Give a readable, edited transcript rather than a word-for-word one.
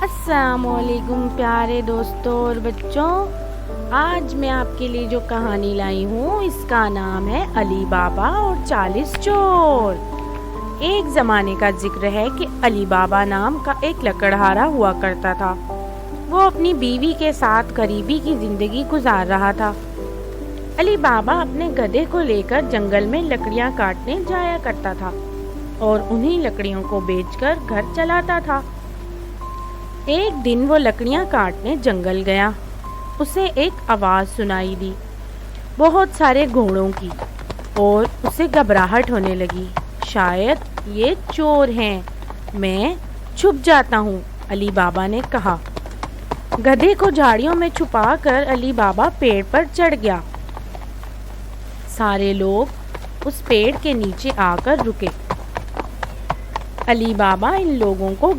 अस्सलामुअलैकुम प्यारे दोस्तों और बच्चों। आज मैं आपके लिए जो कहानी लाई हूँ इसका नाम है अली बाबा और 40 चोर। एक ज़माने का जिक्र है कि अली बाबा नाम का एक लकड़हारा हुआ करता था। वो अपनी बीवी के साथ गरीबी की ज़िंदगी गुजार रहा था। अली बाबा अपने गधे को लेकर जंगल में लकड़ियाँ काटने जाया करता था और उन्हीं लकड़ियों को बेचकर घर चलाता था। एक दिन वो लकड़ियाँ काटने जंगल गया। उसे एक आवाज़ सुनाई दी, बहुत सारे घोड़ों की, और उसे घबराहट होने लगी। शायद ये चोर हैं, मैं छुप जाता हूँ, अली बाबा ने कहा। गधे को झाड़ियों में छुपाकर अली बाबा पेड़ पर चढ़ गया। सारे लोग उस पेड़ के नीचे आकर रुके। अली बाबा इन लोगों को